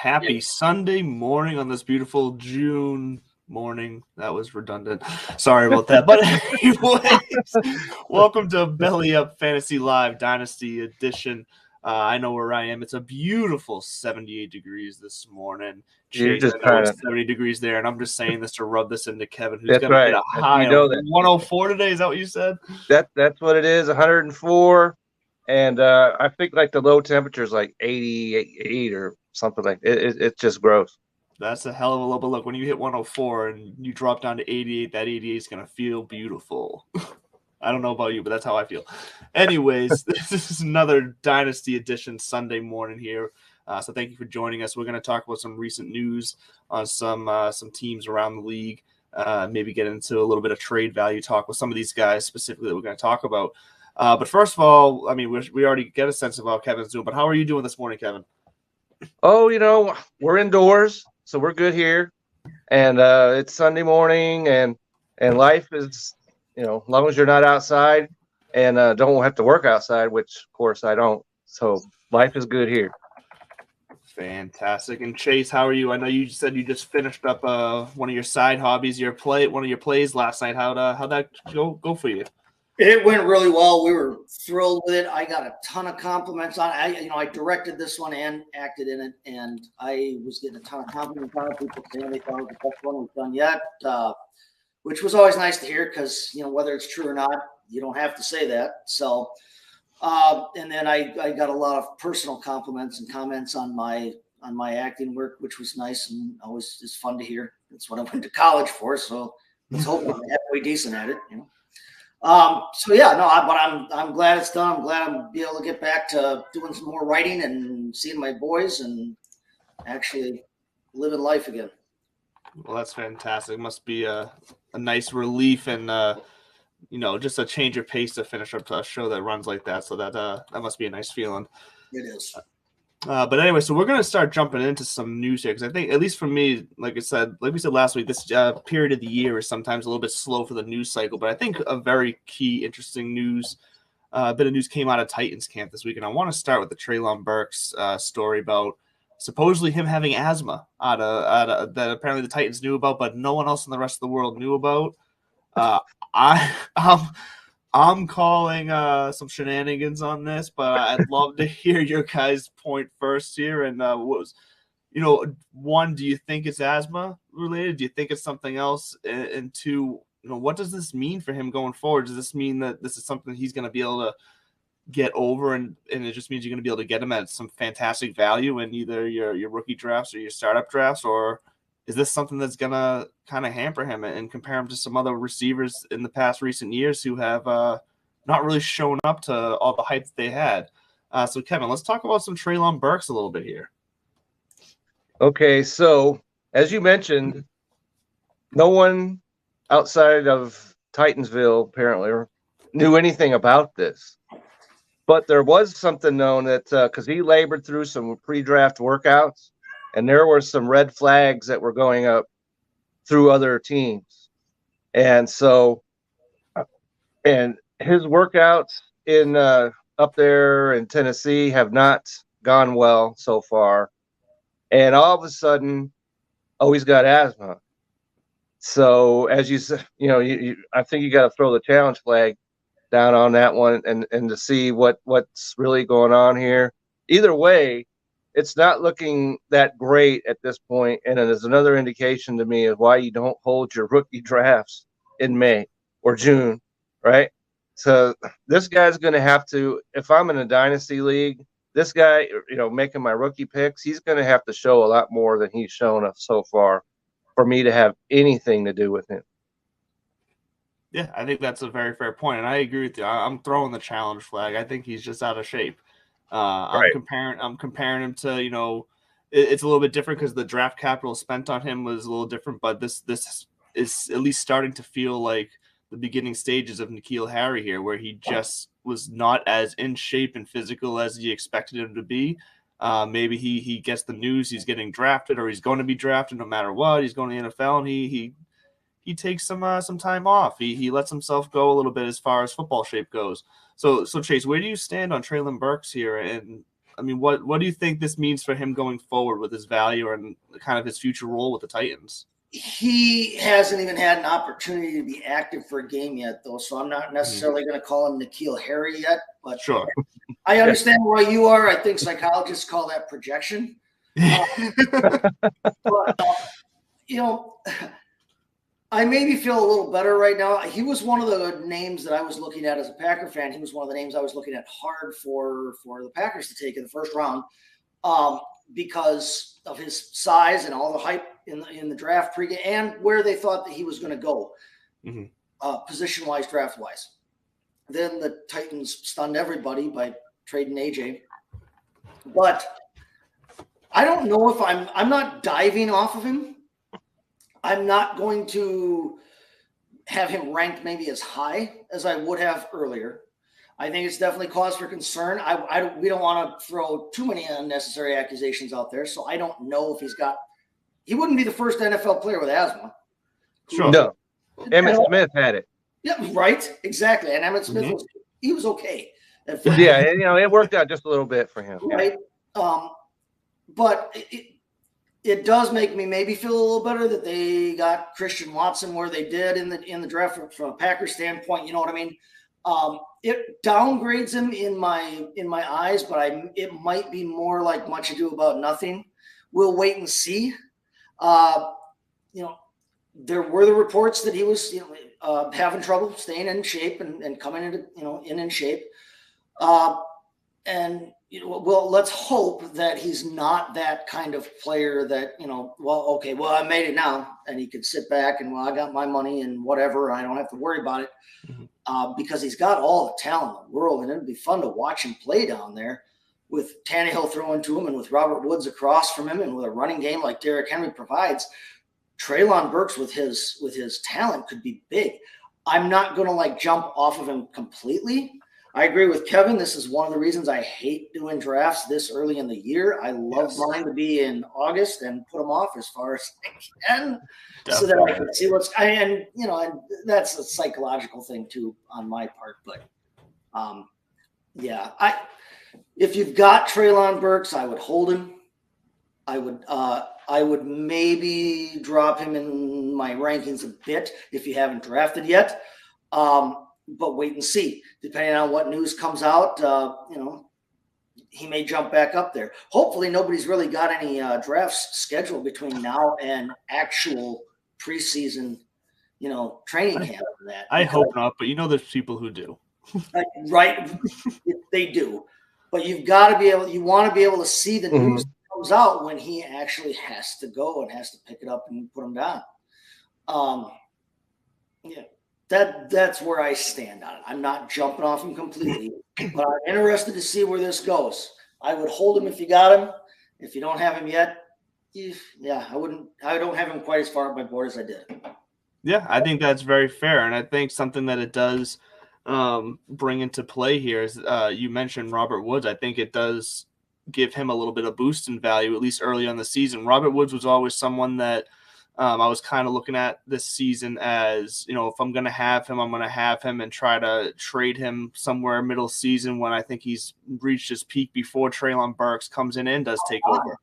happy Sunday morning on this beautiful June morning. That was redundant. Sorry about that. But anyways, welcome to Belly Up Fantasy Live Dynasty Edition. I know where I am. It's a beautiful 78 degrees this morning. You're Chase, just I know trying it's to. 70 degrees there, and I'm just saying this to rub this into Kevin, who's That's going to right. hit a You high know of that. 104 today. Is that what you said? That's what it is. 104, and I think like the low temperature is like 88 or something like it. It's just gross. That's a hell of a low. But look, when you hit 104 and you drop down to 88, that 88 is going to feel beautiful. I don't know about you, but that's how I feel. Anyways, this is another Dynasty Edition Sunday morning here. So thank you for joining us. We're going to talk about some recent news on some teams around the league. Maybe get into a little bit of trade value talk with some of these guys specifically that we're going to talk about. But first of all, I mean, we already get a sense of how Kevin's doing. But how are you doing this morning, Kevin? Oh, we're indoors, so we're good here, and it's Sunday morning, and life is, as long as you're not outside and don't have to work outside, which of course I don't. So life is good here. Fantastic. And Chase, how are you? I know you said you just finished up one of your side hobbies, one of your plays last night. How'd that go for you? It went really well. We were thrilled with it. I got a ton of compliments on it. I directed this one and acted in it, and I was getting a ton of compliments on it. People saying they thought it was the best one we've done yet, which was always nice to hear because, whether it's true or not, you don't have to say that. So, and then I got a lot of personal compliments and comments on my acting work, which was nice and always is fun to hear. That's what I went to college for. So let's hope I'm halfway decent at it, but I'm glad it's done. I'm glad I'm be able to get back to doing some more writing and seeing my boys and actually living life again. Well, that's fantastic. It must be a nice relief and just a change of pace to finish up a show that runs like that. So that must be a nice feeling. It is. But anyway, so we're going to start jumping into some news here because I think, at least for me, like we said last week, this period of the year is sometimes a little bit slow for the news cycle. But I think a very key, interesting bit of news came out of Titans camp this week, and I want to start with the Treylon Burks story about supposedly him having asthma out of that apparently the Titans knew about, but no one else in the rest of the world knew about. I'm calling some shenanigans on this, but I'd love to hear your guys' point first here. And one, do you think it's asthma related? Do you think it's something else? And two, what does this mean for him going forward? Does this mean that this is something he's going to be able to get over, and it just means you're going to be able to get him at some fantastic value in either your rookie drafts or your startup drafts, or is this something that's going to kind of hamper him and compare him to some other receivers in the past recent years who have not really shown up to all the hype that they had? So, Kevin, let's talk about some Treylon Burks a little bit here. Okay, so as you mentioned, no one outside of Titansville apparently knew anything about this. But there was something known that because he labored through some pre-draft workouts, and there were some red flags that were going up through other teams. And so, and his workouts in up there in Tennessee have not gone well so far. And all of a sudden, he's got asthma. So as you said, I think you got to throw the challenge flag down on that one and to see what's really going on here. Either way, it's not looking that great at this point, and it is another indication to me of why you don't hold your rookie drafts in May or June, right? So this guy's going to have to, if I'm in a dynasty league, this guy, making my rookie picks, he's going to have to show a lot more than he's shown us so far for me to have anything to do with him. Yeah, I think that's a very fair point, and I agree with you. I'm throwing the challenge flag. I think he's just out of shape. Right. I'm comparing him to, it's a little bit different because the draft capital spent on him was a little different, but this is at least starting to feel like the beginning stages of N'Keal Harry here, where he just was not as in shape and physical as he expected him to be. Maybe he gets the news he's getting drafted or he's going to be drafted no matter what. He's going to the NFL, and he takes some time off. He lets himself go a little bit as far as football shape goes. So Chase, where do you stand on Treylon Burks here? And I mean, what do you think this means for him going forward with his value and kind of his future role with the Titans? He hasn't even had an opportunity to be active for a game yet, though, so I'm not necessarily going to call him N'Keal Harry yet. But sure, I understand why you are. I think psychologists call that projection. But, I maybe feel a little better right now. He was one of the names that I was looking at as a Packer fan. He was one of the names I was looking at hard for the Packers to take in the first round because of his size and all the hype in the draft pregame and where they thought that he was going to go position-wise, draft-wise. Then the Titans stunned everybody by trading AJ. But I don't know if I'm not diving off of him. I'm not going to have him ranked maybe as high as I would have earlier. I think it's definitely cause for concern. We don't want to throw too many unnecessary accusations out there. So I don't know if he wouldn't be the first NFL player with asthma. Sure. No. Emmitt Smith had it. Yeah, right. Exactly. And Emmitt Smith was okay. Yeah, and it worked out just a little bit for him. Right. But it does make me maybe feel a little better that they got Christian Watson where they did in the draft from a Packers standpoint. You know what I mean? It downgrades him in my eyes, but it might be more like much ado about nothing. We'll wait and see. There were the reports that he was having trouble staying in shape and coming into in shape. Well, let's hope that he's not that kind of player that, I made it now, and he could sit back and, I got my money and whatever. I don't have to worry about it because he's got all the talent in the world, and it'd be fun to watch him play down there with Tannehill throwing to him and with Robert Woods across from him and with a running game like Derrick Henry provides. Treylon Burks with his talent could be big. I'm not going to jump off of him completely. I agree with Kevin. This is one of the reasons I hate doing drafts this early in the year. I love mine to be in August and put them off as far as I can so that I can see and that's a psychological thing too on my part. But if you've got Treylon Burks, I would hold him. I would maybe drop him in my rankings a bit if you haven't drafted yet. But wait and see. Depending on what news comes out, he may jump back up there. Hopefully nobody's really got any drafts scheduled between now and actual preseason, training camp for that. I hope not, but there's people who do. Right. They do. But you want to be able to see the news that comes out when he actually has to go and has to pick it up and put him down. That's where I stand on it. I'm not jumping off him completely, but I'm interested to see where this goes. I would hold him if you got him. If you don't have him yet, I wouldn't. I don't have him quite as far up my board as I did. Yeah, I think that's very fair, and I think something that it does bring into play here is you mentioned Robert Woods. I think it does give him a little bit of boost in value, at least early on the season. Robert Woods was always someone that I was kind of looking at this season as, if I'm going to have him, I'm going to have him and try to trade him somewhere middle season when I think he's reached his peak before Treylon Burks comes in and does take over.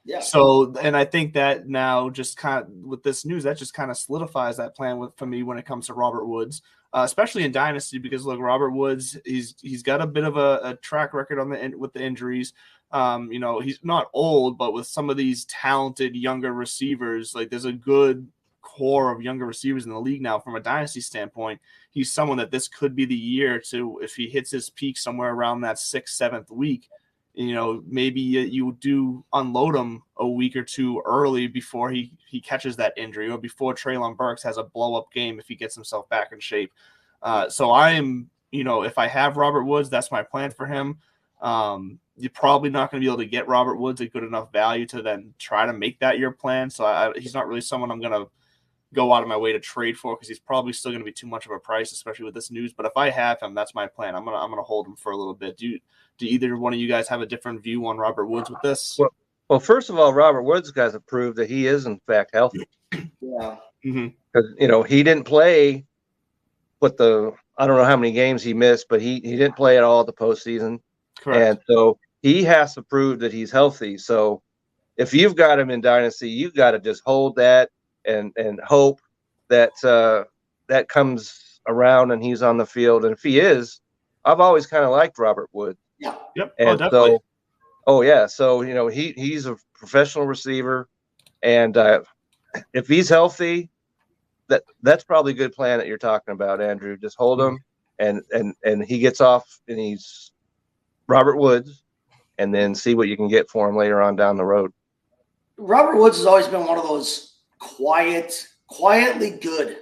Yeah. So, and I think that now just kind of with this news, that just kind of solidifies that plan for me when it comes to Robert Woods, especially in Dynasty, because look, Robert Woods, he's got a bit of a track record with the injuries. He's not old, but with some of these talented younger receivers, there's a good core of younger receivers in the league now from a dynasty standpoint. He's someone that this could be the year to, if he hits his peak somewhere around that 6th, 7th week, maybe you do unload him a week or two early before he catches that injury or before Treylon Burks has a blow-up game if he gets himself back in shape. So I am, if I have Robert Woods, that's my plan for him. You're probably not going to be able to get Robert Woods at good enough value to then try to make that your plan. So he's not really someone I'm going to go out of my way to trade for because he's probably still going to be too much of a price, especially with this news. But if I have him, that's my plan. I'm gonna hold him for a little bit. Do either one of you guys have a different view on Robert Woods with this? Well, first of all, Robert Woods guys have proved that he is in fact healthy. Yeah. Because he didn't play with I don't know how many games he missed, but he didn't play at all at the postseason. Correct. And so he has to prove that he's healthy. So if you've got him in Dynasty, you've got to just hold that and hope that that comes around and he's on the field. And if he is, I've always kind of liked Robert Woods. Yeah. Yep. And definitely. so, so he's a professional receiver, and if he's healthy, that's probably a good plan that you're talking about, Andrew. Just hold him, and he gets off, and he's Robert Woods, and then see what you can get for him later on down the road. Robert Woods has always been one of those quietly good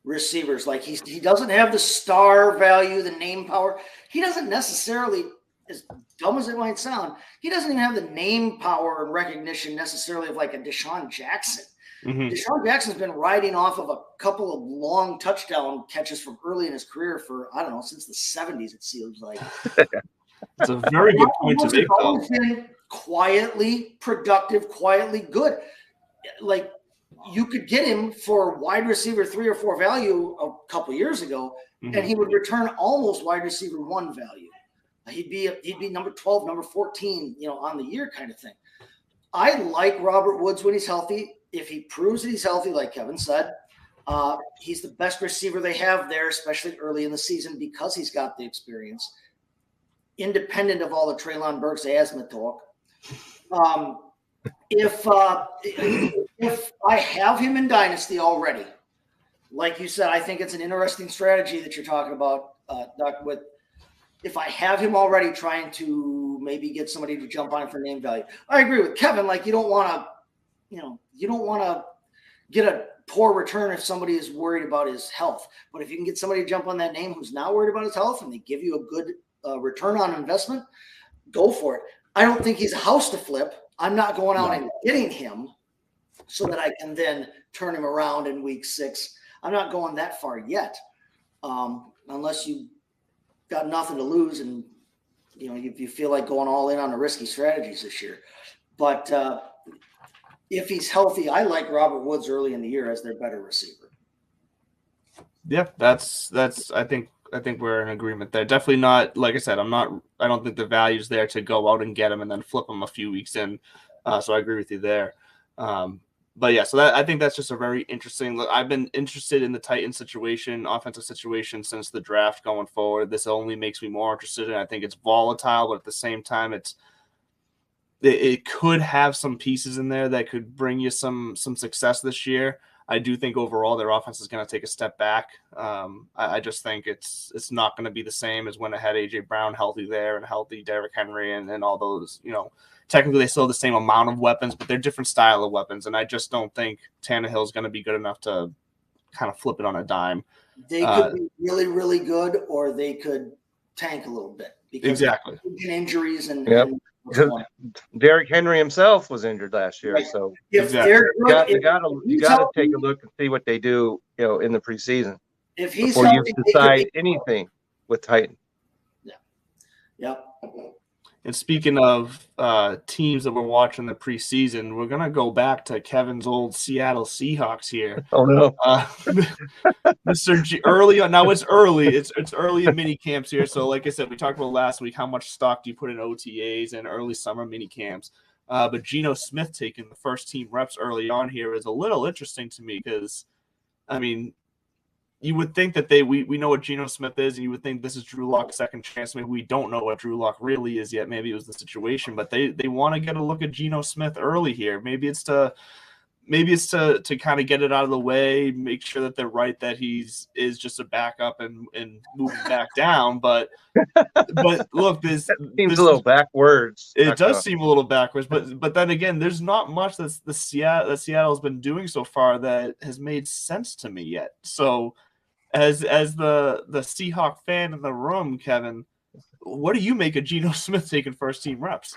receivers. Like he doesn't have the star value, the name power. He doesn't necessarily, as dumb as it might sound, he doesn't even have the name power and recognition necessarily of like a Deshaun Jackson. Mm-hmm. Deshaun Jackson's been riding off of a couple of long touchdown catches from early in his career for, I don't know, since the 70s, it seems like. It's a very good point to make, though. Been quietly productive, quietly good. Like, you could get him for wide receiver 3 or 4 value a couple years ago, and he would return almost wide receiver 1 value. He'd be number 12, number 14, on the year kind of thing. I like Robert Woods when he's healthy. If he proves that he's healthy, like Kevin said, he's the best receiver they have there, especially early in the season, because he's got the experience, independent of all the Treylon Burks asthma talk. If I have him in Dynasty already, like you said, I think it's an interesting strategy that you're talking about, Doc, if I have him already trying to maybe get somebody to jump on him for name value. I agree with Kevin. Like, you don't want to get a poor return if somebody is worried about his health. But if you can get somebody to jump on that name who's not worried about his health and they give you a good return on investment, go for it. I don't think he's a house to flip. I'm not going out and getting him so that I can then turn him around in week 6. I'm not going that far yet, unless you got nothing to lose and you feel like going all in on the risky strategies this year. But if he's healthy, I like Robert Woods early in the year as their better receiver. Yeah, that's I think we're in agreement there. Definitely not, like I said, I don't think the value's there to go out and get him and then flip him a few weeks in. So I agree with you there. But yeah, so I think that's just a very interesting look. I've been interested in the Titans situation, offensive situation, since the draft going forward. This only makes me more interested, and I think it's volatile, but at the same time, it could have some pieces in there that could bring you some success this year. I do think overall their offense is going to take a step back. I just think it's not going to be the same as when it had A.J. Brown healthy there and healthy Derrick Henry and all those, technically they still have the same amount of weapons, but they're different style of weapons. And I just don't think Tannehill is going to be good enough to kind of flip it on a dime. They could be really, really good, or they could tank a little bit. Exactly. Injuries and Derrick Henry himself was injured last year, right. So exactly. you got to take a look and see what they do, in the preseason. If he's before healthy, you decide anything with Titans. Yeah. And speaking of teams that we're watching the preseason, we're gonna go back to Kevin's old Seattle Seahawks here. Oh no, Mr. G, early on. Now it's early. It's early in mini camps here. So, like I said, we talked about last week. How much stock do you put in OTAs and early summer mini camps? But Geno Smith taking the first team reps early on here is a little interesting to me because, I mean, you would think that we know what Geno Smith is, and you would think this is Drew Lock's second chance. Maybe we don't know what Drew Lock really is yet. Maybe it was the situation, but they want to get a look at Geno Smith early here. Maybe it's to kind of get it out of the way, make sure that they're right that is just a backup and moving back down. But look, this seems a little backwards. It does seem a little backwards, but then again, there's not much that Seattle's been doing so far that has made sense to me yet. So, as the Seahawk fan in the room, Kevin, what do you make of Geno Smith taking first team reps?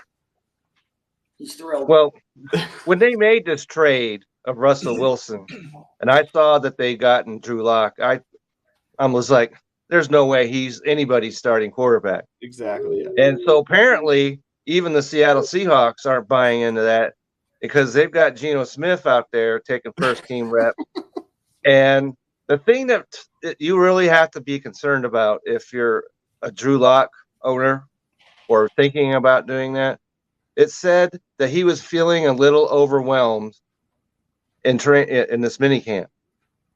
He's thrilled. Well, when they made this trade of Russell Wilson, and I saw that they gotten Drew Lock, I was like, there's no way he's anybody's starting quarterback. Exactly. Yeah. And so apparently even the Seattle Seahawks aren't buying into that because they've got Geno Smith out there taking first team rep. And the thing that you really have to be concerned about if you're a Drew Lock owner or thinking about doing that. It said that he was feeling a little overwhelmed in this mini camp.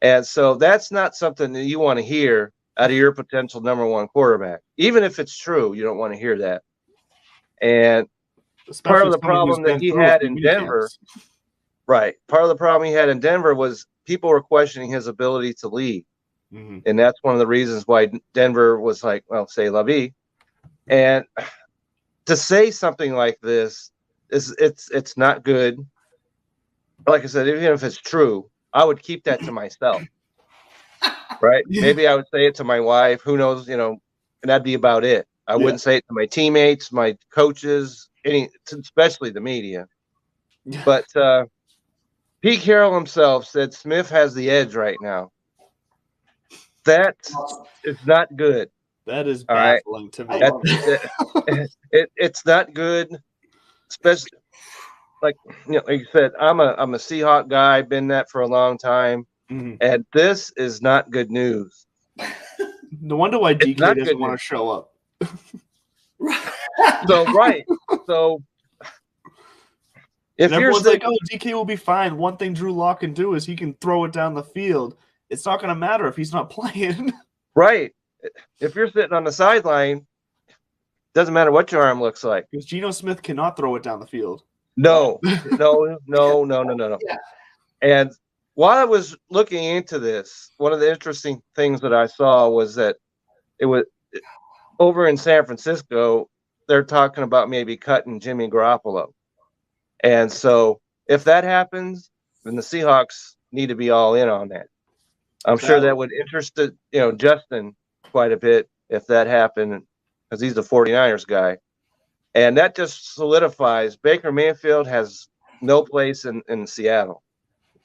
And so that's not something that you want to hear out of your potential number one quarterback. Even if it's true, you don't want to hear that. And Especially part of the someone who's problem that been he through a had few in mini Denver, camps. right? Part of the problem he had in Denver was people were questioning his ability to lead. Mm-hmm. And that's one of the reasons why Denver was like, well, say la vie. And to say something like this it's not good. Like I said, even if it's true, I would keep that to myself. Right? Maybe I would say it to my wife, who knows, and that'd be about it. I wouldn't say it to my teammates, my coaches, especially the media. But Pete Carroll himself said Smith has the edge right now. That is not good. That is All right. baffling to me. It's not good, especially like you said. I'm a Seahawk guy. Been that for a long time, and this is not good news. No wonder why DK doesn't want to show up. So if everyone's like, "Oh, DK will be fine." One thing Drew Lock can do is he can throw it down the field. It's not going to matter if he's not playing. Right. If you're sitting on the sideline, doesn't matter what your arm looks like. Because Geno Smith cannot throw it down the field. No. Yeah. And while I was looking into this, one of the interesting things that I saw was that it was over in San Francisco, they're talking about maybe cutting Jimmy Garoppolo. And so if that happens, then the Seahawks need to be all in on that. I'm sure that would interest Justin quite a bit if that happened, because he's the 49ers guy. And that just solidifies Baker Mayfield has no place in Seattle.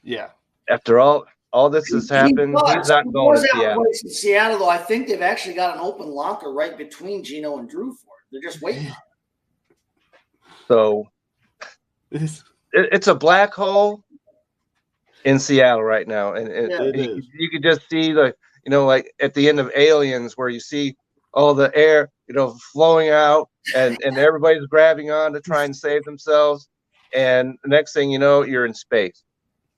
Yeah. After all this has happened, he's not going to Seattle. Place in Seattle, though, I think they've actually got an open locker right between Geno and Drew for it. They're just waiting. So it's a black hole in Seattle right now, and you could just see like at the end of Aliens, where you see all the air flowing out, and everybody's grabbing on to try and save themselves, and the next thing you know, you're in space.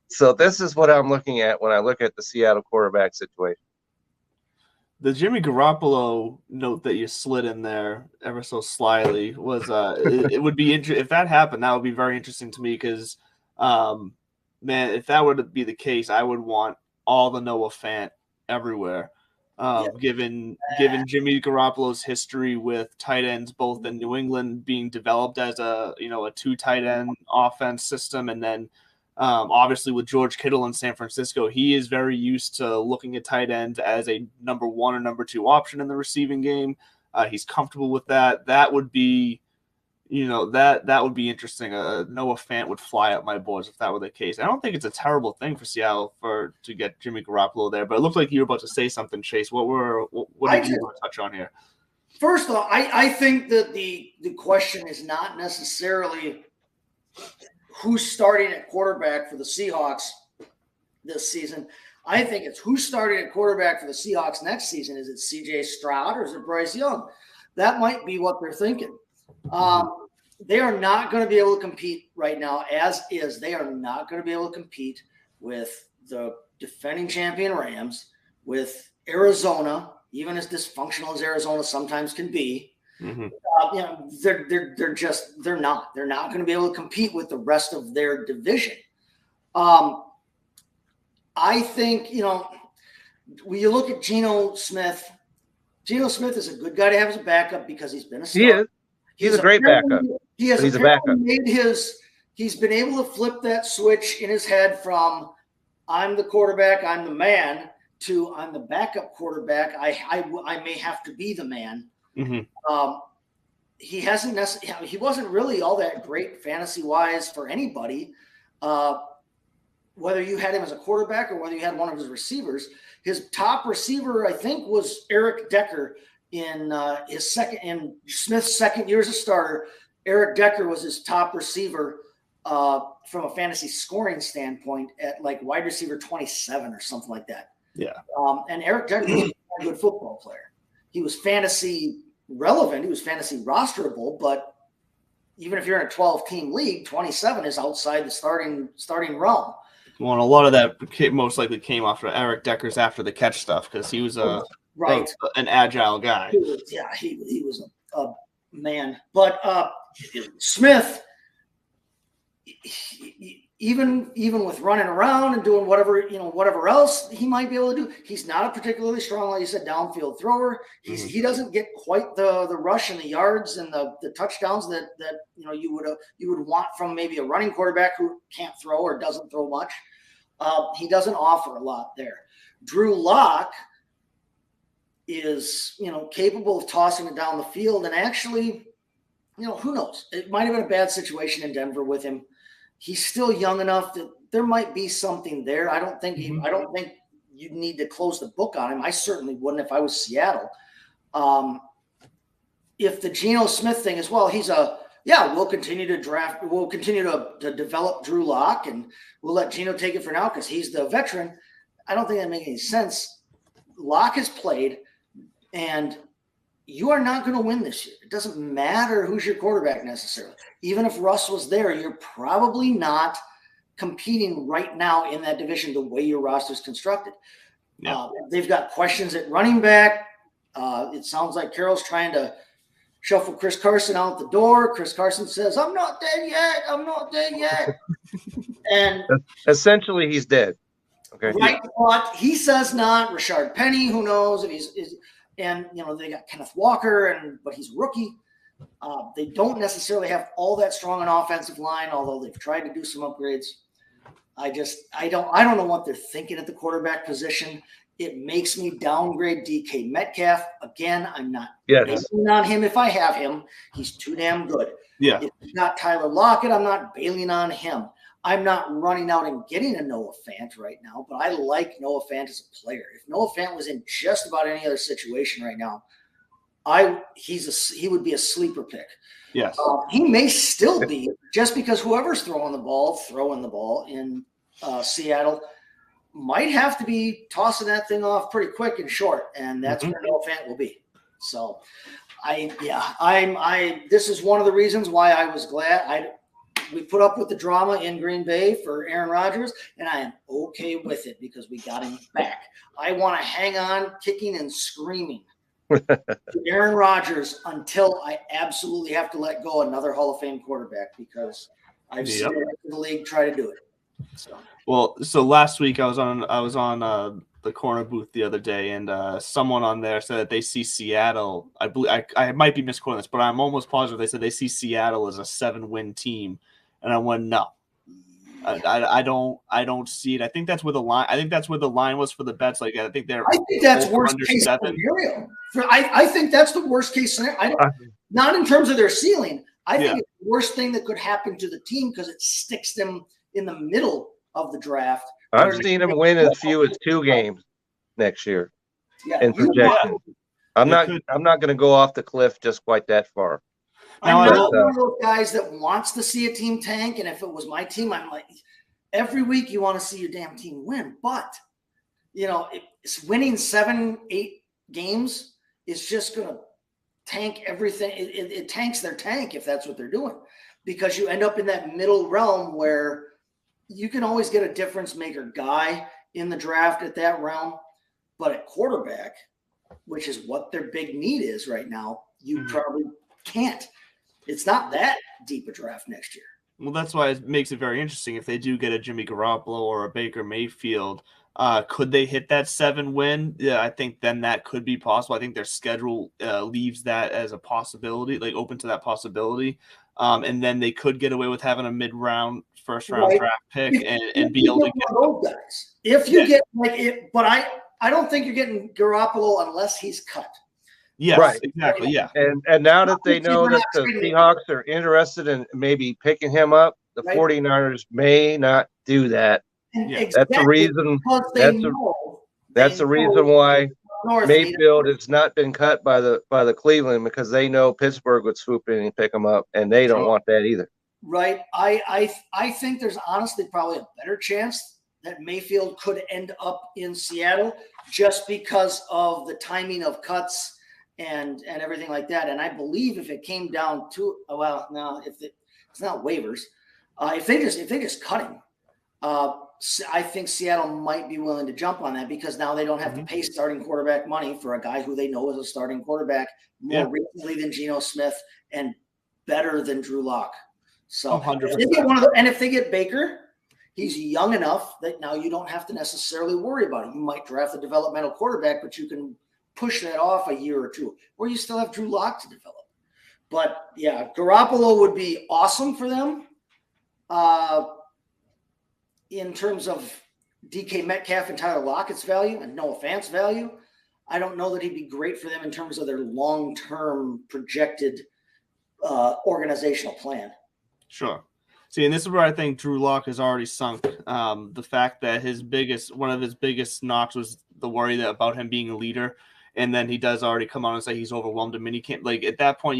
So this is what I'm looking at when I look at the Seattle quarterback situation. The Jimmy Garoppolo note that you slid in there ever so slyly was it would be if that happened, that would be very interesting to me, because man, if that were to be the case, I would want all the Noah Fant everywhere. Given Jimmy Garoppolo's history with tight ends, both in New England being developed as a two tight end offense system, and then obviously with George Kittle in San Francisco, he is very used to looking at tight ends as a number one or number two option in the receiving game. He's comfortable with that. That would be that would be interesting. Noah Fant would fly up my boards if that were the case. I don't think it's a terrible thing for Seattle to get Jimmy Garoppolo there, but it looked like you were about to say something, Chase. What did you want to touch on here? First of all, I think that the question is not necessarily who's starting at quarterback for the Seahawks this season. I think it's who's starting at quarterback for the Seahawks next season. Is it C.J. Stroud or is it Bryce Young? That might be what they're thinking. They are not going to be able to compete right now as is. They are not going to be able to compete with the defending champion Rams, with Arizona, even as dysfunctional as Arizona sometimes can be. Mm-hmm. They're not going to be able to compete with the rest of their division. I think, when you look at Geno Smith is a good guy to have as a backup because he's been a star. He is. He's a great backup. He's a backup. He's been able to flip that switch in his head from I'm the quarterback, I'm the man, to I'm the backup quarterback. I may have to be the man. Mm-hmm. He wasn't really all that great fantasy wise for anybody. Whether you had him as a quarterback or whether you had one of his receivers, his top receiver, I think, was Eric Decker in Smith's second year as a starter. Eric Decker was his top receiver from a fantasy scoring standpoint at like wide receiver 27 or something like that. Yeah. And Eric Decker was a good football player. He was fantasy relevant. He was fantasy rosterable, but even if you're in a 12-team league, 27 is outside the starting realm. Well, and a lot of that most likely came after Eric Decker's after the catch stuff because he was an agile guy. He was a man. But Smith, even with running around and doing whatever else he might be able to do, he's not a particularly strong, like you said, downfield thrower. He doesn't get quite the rush and the yards and the touchdowns that you would want from maybe a running quarterback who can't throw or doesn't throw much. He doesn't offer a lot there. Drew Lock is capable of tossing it down the field, and actually, who knows? It might have been a bad situation in Denver with him. He's still young enough that there might be something there. I don't think you need to close the book on him. I certainly wouldn't if I was Seattle. If the Geno Smith thing is, well, we'll continue to draft. We'll continue to develop Drew Lock, and we'll let Geno take it for now because he's the veteran. I don't think that makes any sense. Lock has played, and you are not going to win this year. It doesn't matter who's your quarterback necessarily. Even if Russ was there, you're probably not competing right now in that division the way your roster is constructed. Yeah. They've got questions at running back. It sounds like Carroll's trying to shuffle Chris Carson out the door. Chris Carson says, "I'm not dead yet. I'm not dead yet." And essentially, he's dead. Okay. Right, but he says not. Rashard Penny, who knows if he's and they got Kenneth Walker, but he's rookie. They don't necessarily have all that strong an offensive line, although they've tried to do some upgrades. I don't know what they're thinking at the quarterback position. It makes me downgrade DK Metcalf. Again, I'm not bailing on him if I have him. He's too damn good. Yeah. If it's not Tyler Lockett, I'm not bailing on him. I'm not running out and getting a Noah Fant right now, but I like Noah Fant as a player. If Noah Fant was in just about any other situation right now, he would be a sleeper pick. Yes. He may still be, just because whoever's throwing the ball in Seattle might have to be tossing that thing off pretty quick and short, and that's where Noah Fant will be. So, this is one of the reasons why I was glad we put up with the drama in Green Bay for Aaron Rodgers, and I am okay with it because we got him back. I want to hang on, kicking and screaming to Aaron Rodgers until I absolutely have to let go another Hall of Fame quarterback because I've seen the league try to do it. So last week I was on the corner booth the other day, and someone on there said that they see Seattle. I believe I might be misquoting this, but I'm almost positive they said they see Seattle as a 7-win team, and I went no. I don't see it. I think that's where the line. I think that's where the line was for the bets. Like I think that's worst case scenario. I think that's the worst case scenario. Not in terms of their ceiling. I think it's the worst thing that could happen to the team because it sticks them in the middle of the draft. I've seen them win as few as 2 games next year. In projection. I'm not going to go off the cliff just quite that far. I'm not one of those guys that wants to see a team tank, and if it was my team, I'm like, every week you want to see your damn team win. But, it's winning 7-8 games is just going to tank everything. It tanks their tank if that's what they're doing, because you end up in that middle realm where you can always get a difference maker guy in the draft at that realm, but at quarterback, which is what their big need is right now, you probably can't. It's not that deep a draft next year. Well, that's why it makes it very interesting. If they do get a Jimmy Garoppolo or a Baker Mayfield, could they hit that 7-win? Yeah, I think then that could be possible. I think their schedule leaves that as a possibility, like open to that possibility. And then they could get away with having a mid-round, first-round draft pick and be able to get those guys. If you get but I don't think you're getting Garoppolo unless he's cut. Yes, right. Exactly. Yeah. And now that they know that the Seahawks are interested in maybe picking him up, the 49ers may not do that. That's the reason. That's the reason why Mayfield has not been cut by the Cleveland, because they know Pittsburgh would swoop in and pick him up, and they don't want that either. Right. I think there's honestly probably a better chance that Mayfield could end up in Seattle just because of the timing of cuts and everything like that. And I believe if it came down to, well, no, it's not waivers. If they just cut him, I think Seattle might be willing to jump on that, because now they don't have to pay starting quarterback money for a guy who they know is a starting quarterback more recently than Geno Smith and better than Drew Lock. So 100%. If they get Baker, he's young enough that now you don't have to necessarily worry about it. You might draft a developmental quarterback, but you can push that off a year or two, or you still have Drew Lock to develop. But yeah, Garoppolo would be awesome for them. In terms of DK Metcalf and Tyler Lockett's value and Noah Fant's value, I don't know that he'd be great for them in terms of their long-term projected organizational plan. Sure. See, and this is where I think Drew Lock has already sunk. The fact that one of his biggest knocks was the worry about him being a leader, and then he does already come out and say he's overwhelmed in minicamp. Like, at that point,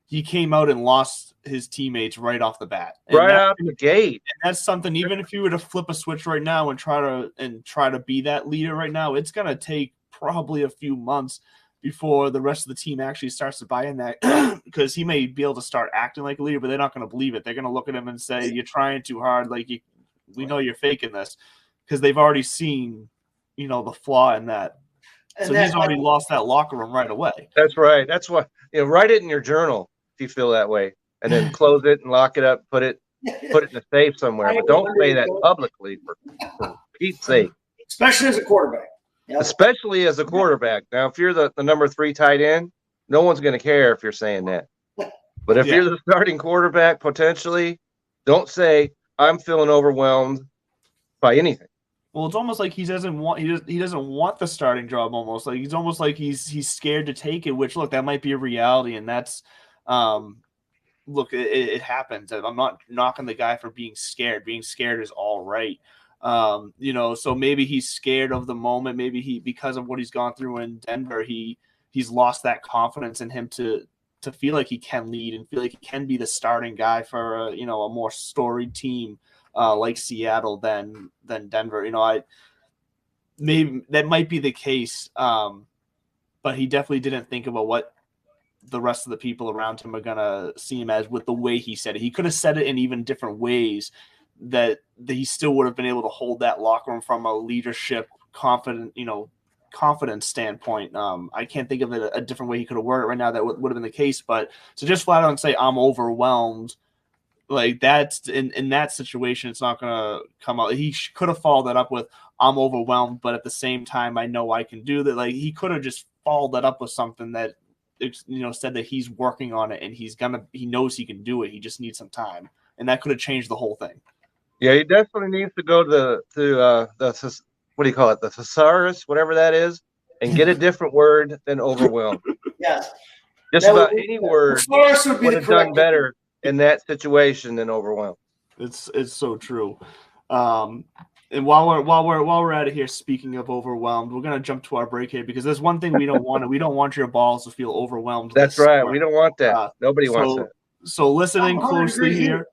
he came out and lost his teammates right off the bat. Right out the gate. And that's something, even if you were to flip a switch right now and try to be that leader right now, it's going to take probably a few months before the rest of the team actually starts to buy in that, because he may be able to start acting like a leader, but they're not going to believe it. They're going to look at him and say, you're trying too hard. Like, we know you're faking this, because they've already seen, the flaw in that. And so he's already lost that locker room right away. That's right. That's why, write it in your journal if you feel that way, and then close it and lock it up, put it in a safe somewhere. But don't say that publicly for Pete's sake. Especially as a quarterback. Yep. Especially as a quarterback. Now, if you're the number 3 tight end, no one's going to care if you're saying that. But if you're the starting quarterback, potentially, don't say, I'm feeling overwhelmed by anything. Well, it's almost like he doesn't want the starting job. Almost like he's scared to take it. Which, look, that might be a reality, and that's look, it happens. I'm not knocking the guy for being scared. Being scared is all right. So maybe he's scared of the moment. Maybe because of what he's gone through in Denver, he's lost that confidence in him to feel like he can lead and feel like he can be the starting guy for a more storied team like Seattle than Denver. Maybe that might be the case, but he definitely didn't think about what the rest of the people around him are gonna see him as with the way he said it. He could have said it in even different ways that he still would have been able to hold that locker room from a leadership confidence standpoint. I can't think of a different way he could have worded it right now that would have been the case. But to just flat out and say I'm overwhelmed, like that's in that situation, it's not gonna come out. He could have followed that up with I'm overwhelmed, but at the same time I know I can do that. Like he could have just followed that up with something that said that he's working on it and he knows he can do it. He just needs some time, and that could have changed the whole thing. Yeah, he definitely needs to go to the what do you call it, the thesaurus, whatever that is, and get a different word than overwhelmed. Yes, just about any word would have done better in that situation than overwhelmed. It's so true. And while we're at it here, speaking of overwhelmed, we're gonna jump to our break here because there's one thing we don't want. We don't want your balls to feel overwhelmed. That's right. We don't want that. Nobody wants that. So listening closely here.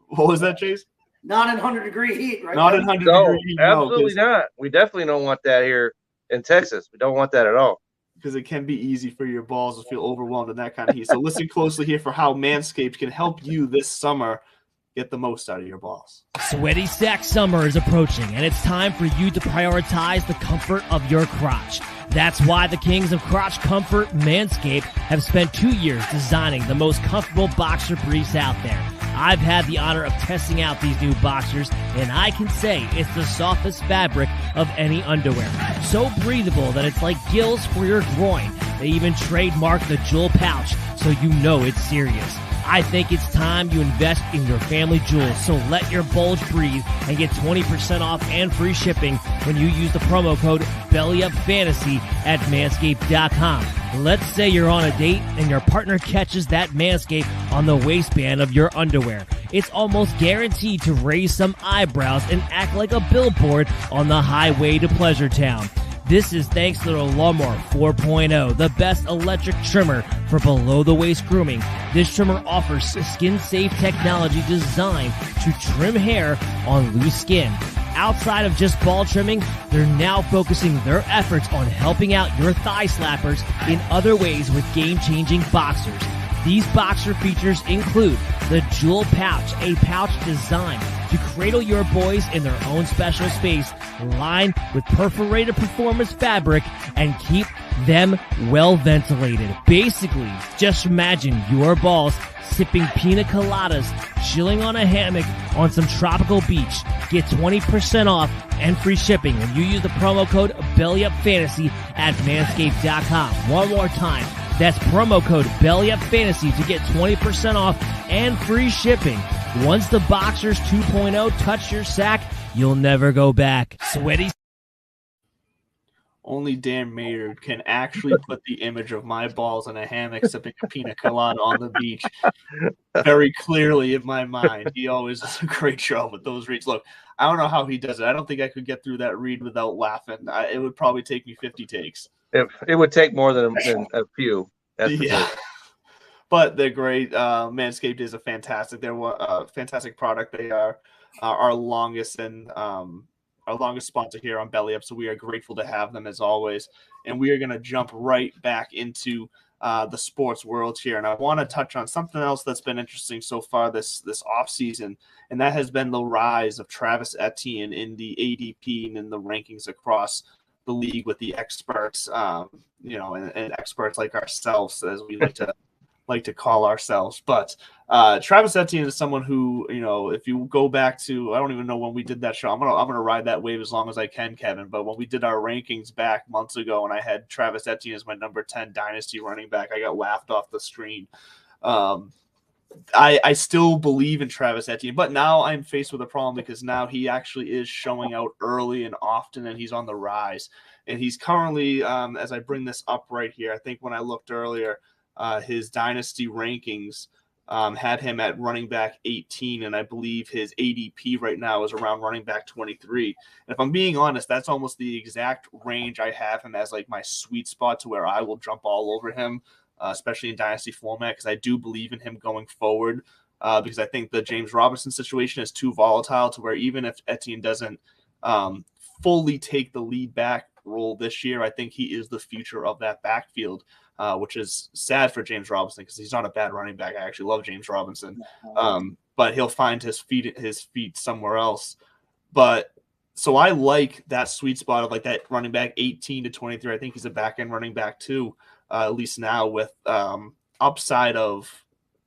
What was that, Chase? Not in 100-degree heat, right? Not in 100-degree heat. Absolutely not. We definitely don't want that here in Texas. We don't want that at all. Because it can be easy for your balls to feel overwhelmed in that kind of heat. So listen closely here for how Manscaped can help you this summer get the most out of your balls. Sweaty sack summer is approaching, and it's time for you to prioritize the comfort of your crotch. That's why the kings of crotch comfort, Manscaped, have spent 2 years designing the most comfortable boxer briefs out there. I've had the honor of testing out these new boxers, and I can say it's the softest fabric of any underwear. So breathable that it's like gills for your groin. They even trademarked the jewel pouch, so you know it's serious. I think it's time you invest in your family jewels, so let your bulge breathe and get 20% off and free shipping when you use the promo code BELLYUPFANTASY at Manscaped.com. Let's say you're on a date and your partner catches that Manscaped on the waistband of your underwear. It's almost guaranteed to raise some eyebrows and act like a billboard on the highway to Pleasure Town. This is thanks to the Lawnmower 4.0, the best electric trimmer for below-the-waist grooming. This trimmer offers skin-safe technology designed to trim hair on loose skin. Outside of just ball trimming, they're now focusing their efforts on helping out your thigh slappers in other ways with game-changing boxers. These boxer features include the Jewel Pouch, a pouch designed to cradle your boys in their own special space, lined with perforated performance fabric, and keep them well ventilated. Basically, just imagine your balls sipping pina coladas, chilling on a hammock on some tropical beach. Get 20% off and free shipping when you use the promo code BellyUpFantasy at Manscaped.com. One more time. That's promo code BellyUpFantasy to get 20% off and free shipping. Once the Boxers 2.0 touch your sack, you'll never go back. Sweaty. Only Dan Maynard can actually put the image of my balls in a hammock sipping a pina colada on the beach very clearly in my mind. He always does a great job with those reads. Look, I don't know how he does it. I don't think I could get through that read without laughing. It would probably take me 50 takes. It would take more than a few. That's yeah. But they're great. Manscaped is a fantastic. They're a fantastic product. They are our longest sponsor here on Belly Up, so we are grateful to have them as always. And we are going to jump right back into the sports world here. And I want to touch on something else that's been interesting so far this offseason, and that has been the rise of Travis Etienne in the ADP and in the rankings across the league with the experts, and experts like ourselves, as we like to call ourselves. But Travis Etienne is someone who, if you go back to, I don't even know when we did that show. I'm gonna ride that wave as long as I can, Kevin. But when we did our rankings back months ago, and I had Travis Etienne as my number 10 dynasty running back, I got laughed off the screen. I still believe in Travis Etienne, but now I'm faced with a problem because now he actually is showing out early and often, and he's on the rise. And he's currently, as I bring this up right here, I think when I looked earlier, his dynasty rankings had him at running back 18, and I believe his ADP right now is around running back 23. And if I'm being honest, that's almost the exact range I have him as like my sweet spot to where I will jump all over him, especially in dynasty format, because I do believe in him going forward, because I think the James Robinson situation is too volatile to where even if Etienne doesn't fully take the lead back role this year, I think he is the future of that backfield. Which is sad for James Robinson because he's not a bad running back. I actually love James Robinson, but he'll find his feet somewhere else. But so I like that sweet spot of like that running back 18 to 23. I think he's a back end running back too, at least now with upside of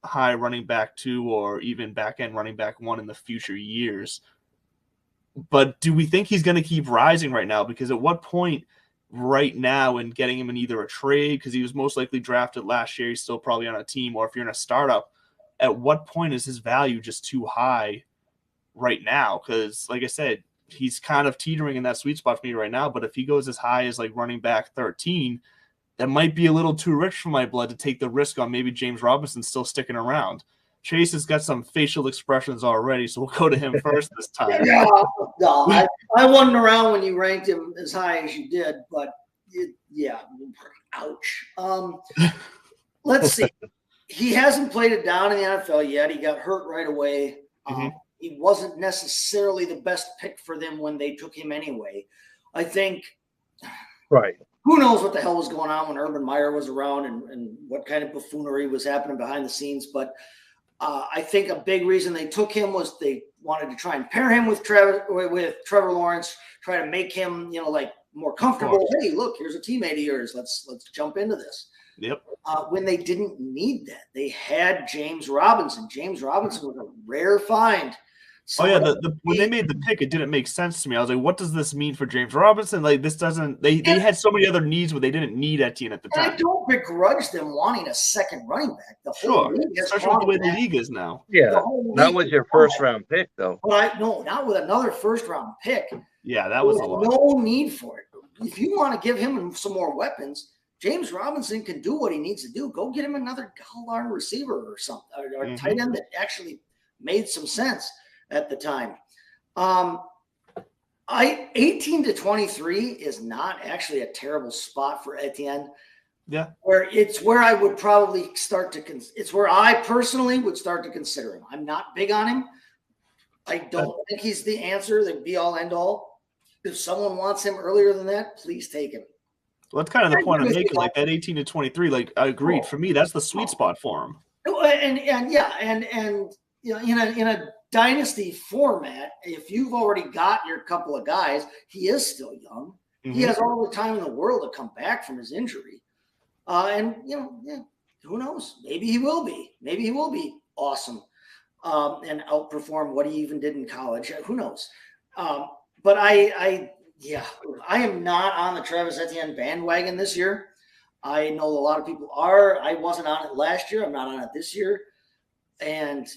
high running back 2 or even back end running back 1 in the future years. But do we think he's going to keep rising right now? Because at what point right now and getting him in either a trade, because he was most likely drafted last year, he's still probably on a team, or if you're in a startup, at what point is his value just too high right now? Because like I said, he's kind of teetering in that sweet spot for me right now, but if he goes as high as like running back 13, that might be a little too rich for my blood to take the risk on maybe James Robinson still sticking around. Chase has got some facial expressions already, so we'll go to him first this time. No, I wasn't around when you ranked him as high as you did, but ouch. Let's see. He hasn't played it down in the NFL yet. He got hurt right away. He wasn't necessarily the best pick for them when they took him anyway. I think right. Who knows what the hell was going on when Urban Meyer was around and what kind of buffoonery was happening behind the scenes, but I think a big reason they took him was they wanted to try and pair him with Trevor Lawrence, try to make him, like more comfortable. Hey, look, here's a teammate of yours. Let's jump into this. Yep. When they didn't need that, they had James Robinson. James Robinson was a rare find. When they made the pick, it didn't make sense to me. I was like, what does this mean for James Robinson? Like, this doesn't – they had so many other needs, but they didn't need Etienne at the time. I don't begrudge them wanting a second running back. Especially with the way the league is now. Yeah, that was your first-round pick, though. But not with another first-round pick. Yeah, that was a lot. No need for it. If you want to give him some more weapons, James Robinson can do what he needs to do. Go get him another darn receiver or something, or tight end that actually made some sense at the time. 18 to 23 is not actually a terrible spot for Etienne. Yeah. Where I would probably start to it's where I personally would start to consider him. I'm not big on him. I don't think he's the answer, the be all end all. If someone wants him earlier than that, please take him. Well, that's kind of the I point I'm agree with making. you. Like that 18 to 23, like I agreed. For me, that's the sweet spot for him. And you know, in a dynasty format, if you've already got your couple of guys, he is still young. He has all the time in the world to come back from his injury. And you know, yeah, who knows? Maybe he will be. Maybe he will be awesome and outperform what he even did in college. Who knows? But I am not on the Travis Etienne bandwagon this year. I know a lot of people are. I wasn't on it last year. I'm not on it this year. And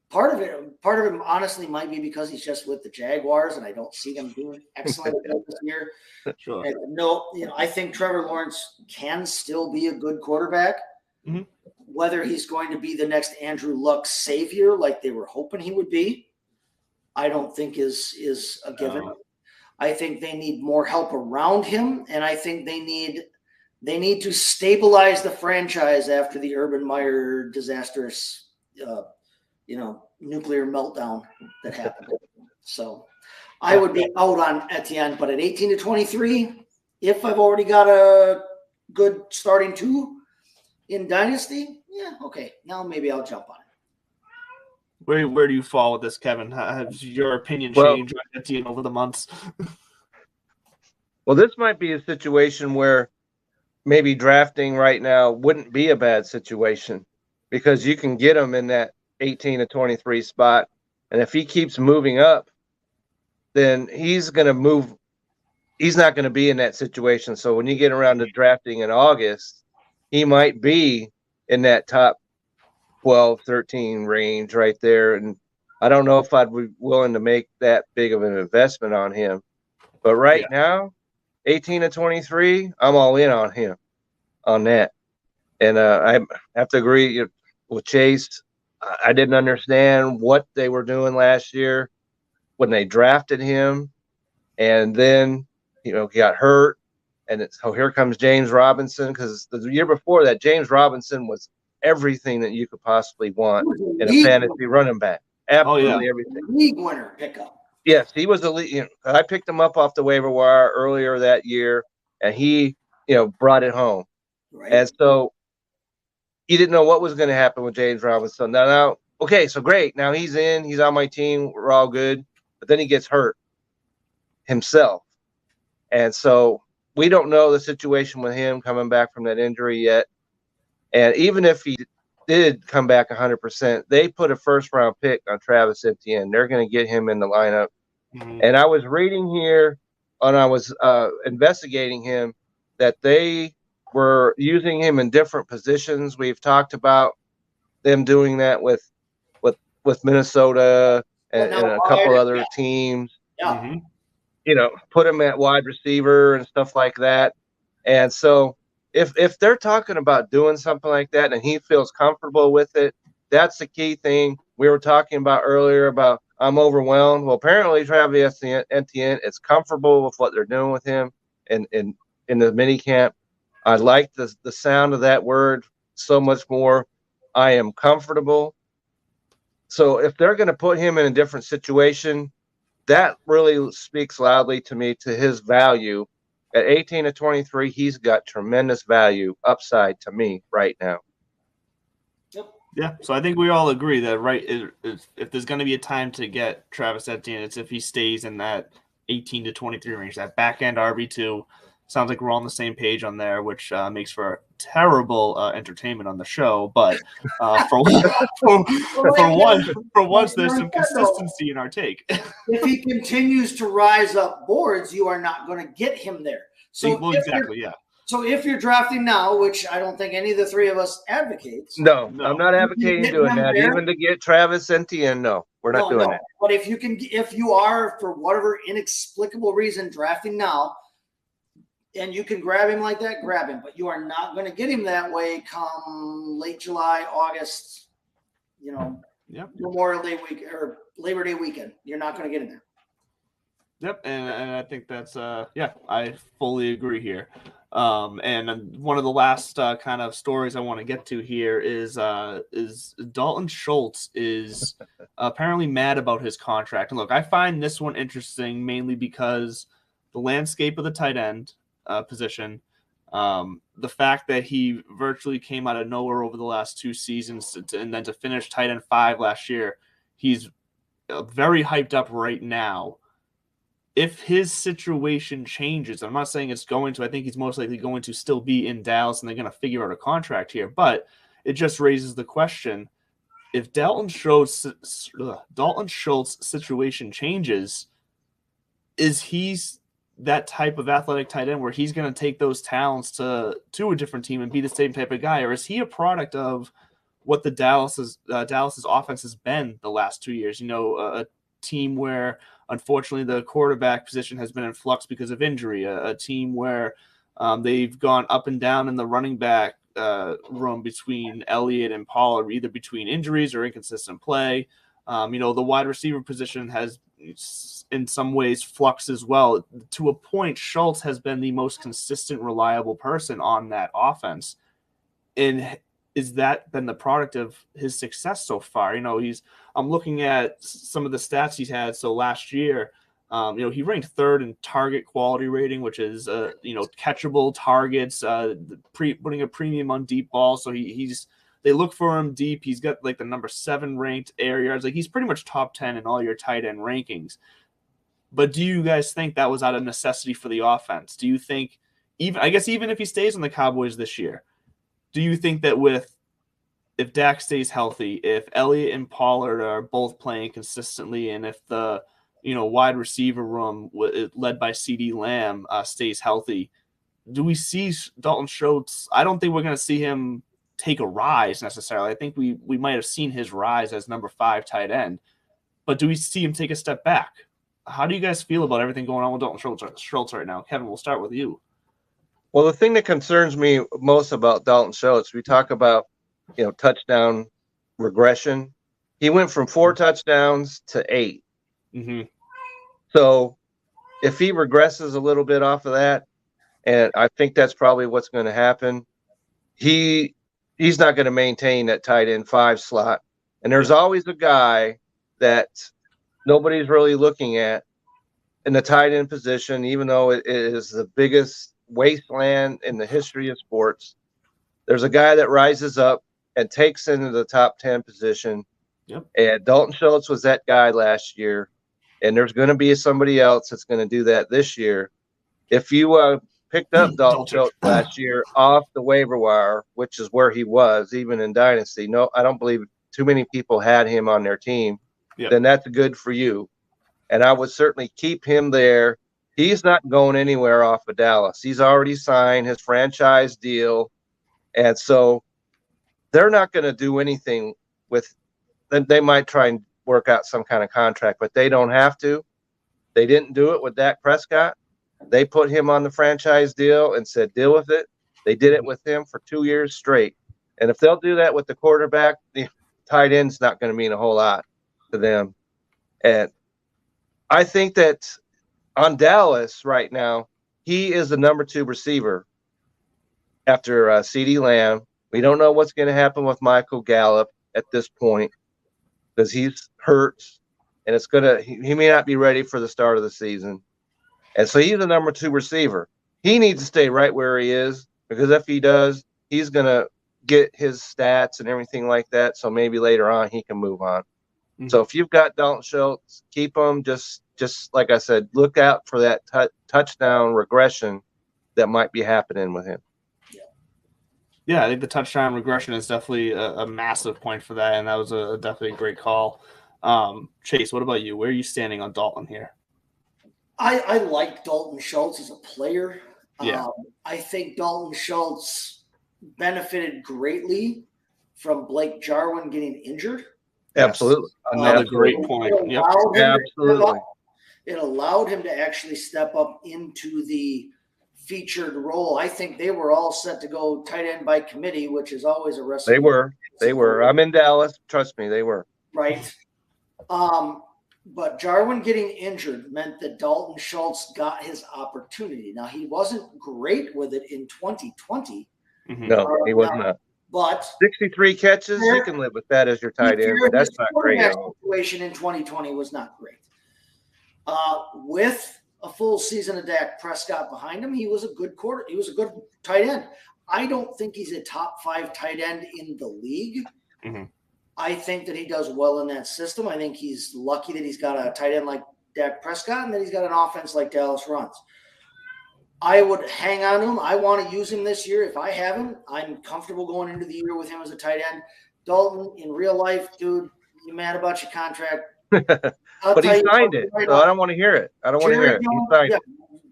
part of it honestly might be because he's just with the Jaguars, and I don't see them doing excellent this year. Sure. And no, you know, I think Trevor Lawrence can still be a good quarterback. Mm-hmm. Whether he's going to be the next Andrew Luck savior like they were hoping he would be, I don't think is a given. I think they need more help around him, and I think they need to stabilize the franchise after the Urban Meyer disastrous, nuclear meltdown that happened. So I would be out on Etienne, but at 18 to 23, if I've already got a good starting two in Dynasty, yeah, okay, now maybe I'll jump on it. Where do you fall with this, Kevin? Has your opinion changed on Etienne over the months? Well, this might be a situation where maybe drafting right now wouldn't be a bad situation because you can get him in that 18 to 23 spot. And if he keeps moving up, then he's going to move. He's not going to be in that situation. So when you get around to drafting in August, he might be in that top 12, 13 range right there. And I don't know if I'd be willing to make that big of an investment on him. But right now, 18 to 23, I'm all in on him on that. And I have to agree with Chase. I didn't understand what they were doing last year when they drafted him. And then, he got hurt. And so here comes James Robinson, because the year before that, James Robinson was everything that you could possibly want in a fantasy running back. Absolutely everything. League winner pickup. Yes, he was I picked him up off the waiver wire earlier that year, and he, brought it home. Right. And so you didn't know what was going to happen with James Robinson. Now, okay, so great. Now he's on my team. We're all good. But then he gets hurt himself. And so we don't know the situation with him coming back from that injury yet. And even if he did come back 100%, they put a first-round pick on Travis Etienne. They're going to get him in the lineup. Mm-hmm. And I was reading here, and I was investigating him, that they were using him in different positions. We've talked about them doing that with Minnesota and a couple other teams. Yeah. Mm-hmm. Put him at wide receiver and stuff like that. And so if they're talking about doing something like that and he feels comfortable with it, that's the key thing. We were talking about earlier about I'm overwhelmed. Well, apparently Travis Etienne is comfortable with what they're doing with him in the mini camp. I like the sound of that word so much more. I am comfortable. So if they're going to put him in a different situation, that really speaks loudly to me to his value. At 18 to 23, he's got tremendous value upside to me right now. Yeah, so I think we all agree that if there's going to be a time to get Travis Etienne, it's if he stays in that 18 to 23 range, that back end RB2. Sounds like we're all on the same page on there, which makes for terrible entertainment on the show. But for once, there's some consistency in our take. If he continues to rise up boards, you are not going to get him there. So exactly, yeah. So if you're drafting now, which I don't think any of the three of us advocates. No. I'm not advocating doing that. There? Even to get Travis Etienne, no, we're not doing that. But if you are, for whatever inexplicable reason, drafting now, and you can grab him like that, grab him. But you are not going to get him that way come late July, August, Memorial Day week or Labor Day weekend. You're not going to get him there. Yep, and I think that's I fully agree here. And one of the last kind of stories I want to get to here is Dalton Schultz is apparently mad about his contract. And look, I find this one interesting mainly because the landscape of the tight end position, the fact that he virtually came out of nowhere over the last 2 seasons and then to finish tight end 5 last year, he's very hyped up right now. If his situation changes, I'm not saying it's going to, I think he's most likely going to still be in Dallas and they're going to figure out a contract here, but it just raises the question, if Dalton Schultz's situation changes, is he that type of athletic tight end where he's going to take those talents to a different team and be the same type of guy, or is he a product of what the Dallas's offense has been the last 2 years? A team where unfortunately the quarterback position has been in flux because of injury, a team where they've gone up and down in the running back room between Elliott and Pollard, either between injuries or inconsistent play. The wide receiver position has in some ways flux as well. To a point, Schultz has been the most consistent, reliable person on that offense. And is that been the product of his success so far? I'm looking at some of the stats he's had. So last year, he ranked 3rd in target quality rating, which is, catchable targets, putting a premium on deep balls. So they look for him deep. He's got like the number 7 ranked air yards. Like he's pretty much top 10 in all your tight end rankings. But do you guys think that was out of necessity for the offense? Do you think even if he stays on the Cowboys this year, do you think that if Dak stays healthy, if Elliott and Pollard are both playing consistently, and if the wide receiver room led by CeeDee Lamb stays healthy, do we see Dalton Schultz? I don't think we're going to see him take a rise necessarily. I think we might have seen his rise as number 5 tight end, but do we see him take a step back? How do you guys feel about everything going on with Dalton Schultz right now? Kevin, we'll start with you. Well, the thing that concerns me most about Dalton Schultz, we talk about, touchdown regression. He went from 4 touchdowns to 8. Mm-hmm. So if he regresses a little bit off of that, and I think that's probably what's going to happen, he's not going to maintain that tight end 5 slot. And there's always a guy that nobody's really looking at in the tight end position, even though it is the biggest wasteland in the history of sports. There's a guy that rises up and takes into the top 10 position. Yep. And Dalton Schultz was that guy last year. And there's going to be somebody else that's going to do that this year. If you picked up Dalton Schultz last year off the waiver wire, which is where he was, even in Dynasty, no, I don't believe too many people had him on their team, then that's good for you. And I would certainly keep him there. He's not going anywhere off of Dallas. He's already signed his franchise deal. And so they're not going to do anything with – they might try and work out some kind of contract, but they don't have to. They didn't do it with Dak Prescott. They put him on the franchise deal and said, deal with it. They did it with him for 2 years straight. And if they'll do that with the quarterback, the tight end's not going to mean a whole lot to them. And I think that on Dallas right now, he is the number 2 receiver after CeeDee Lamb. We don't know what's going to happen with Michael Gallup at this point because he's hurt, and he may not be ready for the start of the season. And so he's the number 2 receiver. He needs to stay right where he is, because if he does, he's going to get his stats and everything like that. So maybe later on he can move on. Mm-hmm. So if you've got Dalton Schultz, keep him. Just like I said, look out for that touchdown regression that might be happening with him. Yeah, I think the touchdown regression is definitely a massive point for that, and that was definitely a great call. Chase, what about you? Where are you standing on Dalton here? I like Dalton Schultz as a player. Yeah. I think Dalton Schultz benefited greatly from Blake Jarwin getting injured. Absolutely. Another great point. Yep. Absolutely. It allowed him to actually step up into the featured role. I think they were all set to go tight end by committee, which is always a recipe. They were. I'm in Dallas. Trust me, they were. Right. But Jarwin getting injured meant that Dalton Schultz got his opportunity. Now, he wasn't great with it in 2020. No, he was not. But 63 catches, you can live with that as your tight end, but that's not great at all. Situation in 2020 was not great. With a full season of Dak Prescott behind him, he was a good tight end. I don't think he's a top 5 tight end in the league. Mm-hmm. I think that he does well in that system. I think he's lucky that he's got a tight end like Dak Prescott and that he's got an offense like Dallas runs. I would hang on to him. I want to use him this year. If I have him, I'm comfortable going into the year with him as a tight end. Dalton, in real life, dude, you mad about your contract. But he signed it, so I don't want to hear it. I don't want to hear it. He signed it.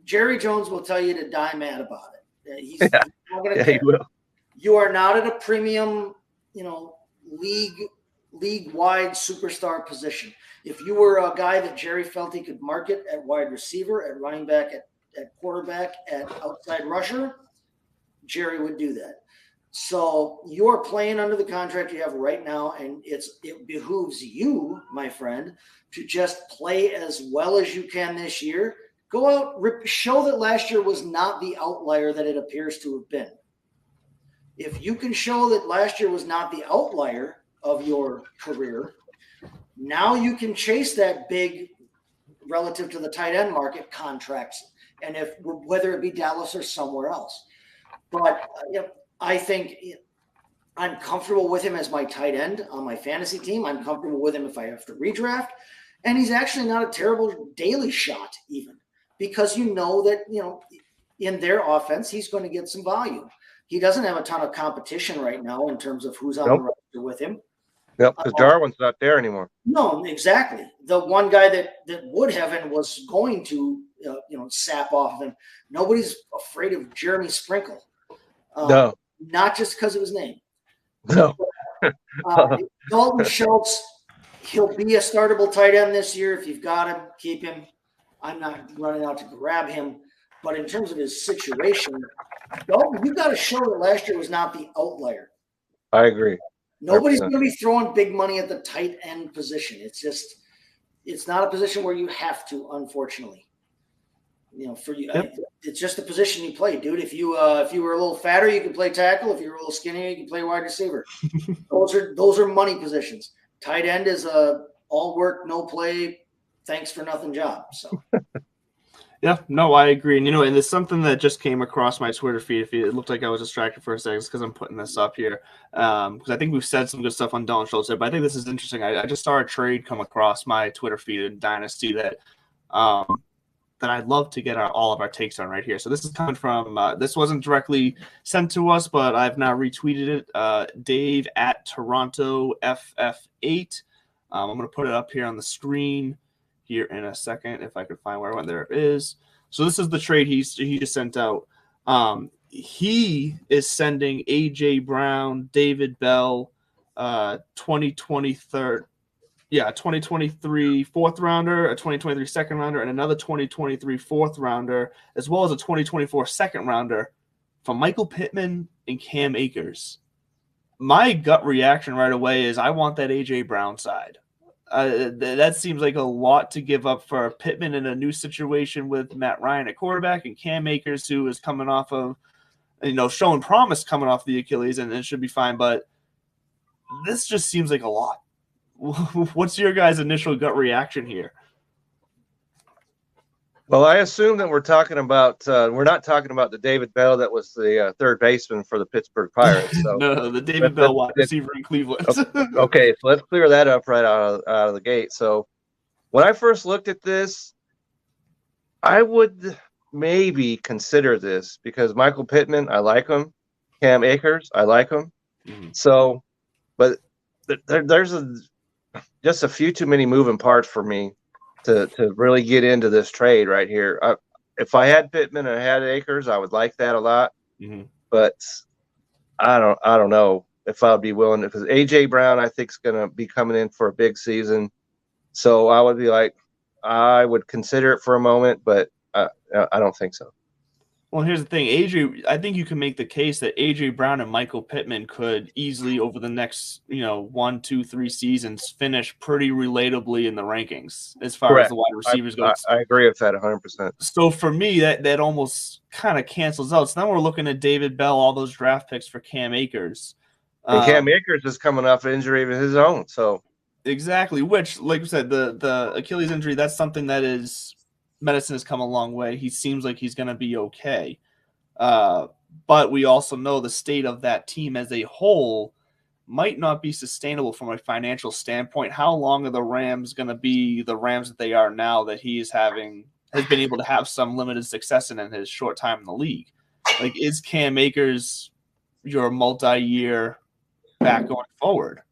Jerry Jones will tell you to die mad about it. He's not going to care. He will. You are not at a premium, league-wide superstar position. If you were a guy that Jerry felt he could market at wide receiver, at running back, at quarterback, at outside rusher, Jerry would do that. So you're playing under the contract you have right now, and it behooves you, my friend, to just play as well as you can this year. Go out, show that last year was not the outlier that it appears to have been. If you can show that last year was not the outlier of your career, now you can chase that big, relative to the tight end market, contracts, and whether it be Dallas or somewhere else. But I think I'm comfortable with him as my tight end on my fantasy team. I'm comfortable with him if I have to redraft. And he's actually not a terrible daily shot even, because that, in their offense, he's going to get some volume. He doesn't have a ton of competition right now in terms of who's on the roster with him. Yep, because Jarwin's not there anymore. No, exactly. The one guy that would have and was going to, sap off of him. Nobody's afraid of Jeremy Sprinkle. No. Not just because of his name. No. Dalton Schultz, he'll be a startable tight end this year. If you've got him, keep him. I'm not running out to grab him. But in terms of his situation, Dalton, you've got to show that last year was not the outlier. I agree. Nobody's going to be throwing big money at the tight end position. It's not a position where you have to, unfortunately. For you, it's just the position you play, dude. If you were a little fatter, you could play tackle. If you were a little skinnier, you could play wide receiver. Those are money positions. Tight end is a all work, no play, thanks for nothing job. So. Yeah, no, I agree. And, and there's something that just came across my Twitter feed. It looked like I was distracted for a second because I'm putting this up here. Because I think we've said some good stuff on Dalton Schultz, but I think this is interesting. I just saw a trade come across my Twitter feed in Dynasty that I'd love to get all of our takes on right here. So this is coming from, this wasn't directly sent to us, but I've now retweeted it. Dave at Toronto FF8. I'm going to put it up here on the screen here in a second, if I could find where I went. There it is. So this is the trade he just sent out. He is sending AJ Brown, David Bell, 2023 fourth rounder, a 2023 second rounder, and another 2023 fourth rounder, as well as a 2024 second rounder from Michael Pittman and Cam Akers. My gut reaction right away is I want that AJ Brown side. That seems like a lot to give up for Pittman in a new situation with Matt Ryan at quarterback and Cam Akers, who is coming off of, showing promise coming off the Achilles, and it should be fine. But this just seems like a lot. What's your guys' initial gut reaction here? Well, I assume that we're talking about we're not talking about the David Bell that was the third baseman for the Pittsburgh Pirates. So no, the David Bell wide receiver in Cleveland. Okay, so let's clear that up right out of the gate. So when I first looked at this, I would maybe consider this because Michael Pittman, I like him. Cam Akers, I like him. Mm-hmm. So, but there's just a few too many moving parts for me to really get into this trade right here. If I had Pittman and I had Akers, I would like that a lot. Mm-hmm. But I don't know if I would be willing to, because AJ Brown I think is going to be coming in for a big season. So I would be like, I would consider it for a moment, but I don't think so. Well, here's the thing, I think you can make the case that AJ Brown and Michael Pittman could easily, over the next 1, 2, 3 seasons, finish pretty relatably in the rankings as far as Correct. the wide receivers go. I agree with that 100%. So for me, that almost kind of cancels out. So now we're looking at David Bell, all those draft picks for Cam Akers. And Cam Akers is coming off an injury of his own, so exactly. Which, like you said, the Achilles injury, that's something that is medicine has come a long way. He seems like he's going to be okay. But we also know the state of that team as a whole might not be sustainable from a financial standpoint. How long are the Rams going to be the Rams that they are now that has been able to have some limited success in his short time in the league? Like, is Cam Akers your multi-year back going forward?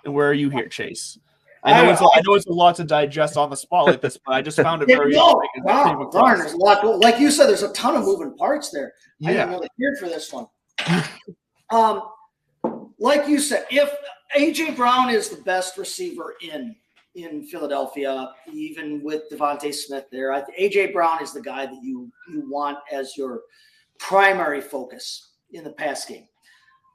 And where are you here, Chase? I know it's a lot to digest on the spot like this, but I just found it very interesting. Wow, darn, there's a lot. Like you said, there's a ton of moving parts there. Yeah. I didn't really care for this one. Like you said, if AJ Brown is the best receiver in Philadelphia, even with Devontae Smith there, AJ Brown is the guy that you want as your primary focus in the pass game.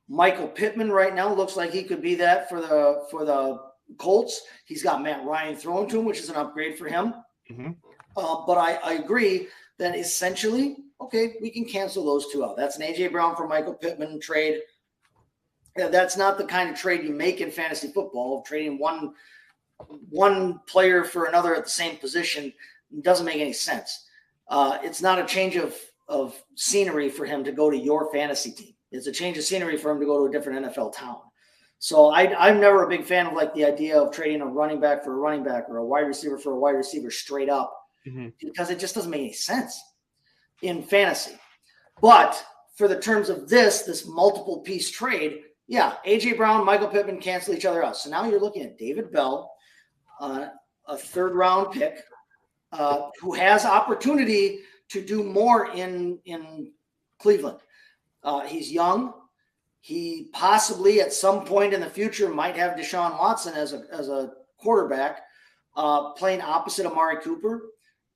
Michael Pittman right now looks like he could be that for the Colts. He's got Matt Ryan thrown to him, which is an upgrade for him. Mm-hmm. But I agree that essentially, okay, we can cancel those two out. That's an A.J. Brown for Michael Pittman trade. That's not the kind of trade you make in fantasy football. Trading one player for another at the same position doesn't make any sense. It's not a change of scenery for him to go to your fantasy team. It's a change of scenery for him to go to a different NFL town. So I'm never a big fan of like the idea of trading a running back for a running back or a wide receiver for a wide receiver straight up, because it just doesn't make any sense in fantasy. But for the terms of this multiple piece trade, yeah, AJ Brown, Michael Pittman cancel each other out. So now you're looking at David Bell, a 3rd round pick, who has opportunity to do more in Cleveland. He's young. He possibly at some point in the future might have Deshaun Watson as a quarterback, playing opposite Amari Cooper,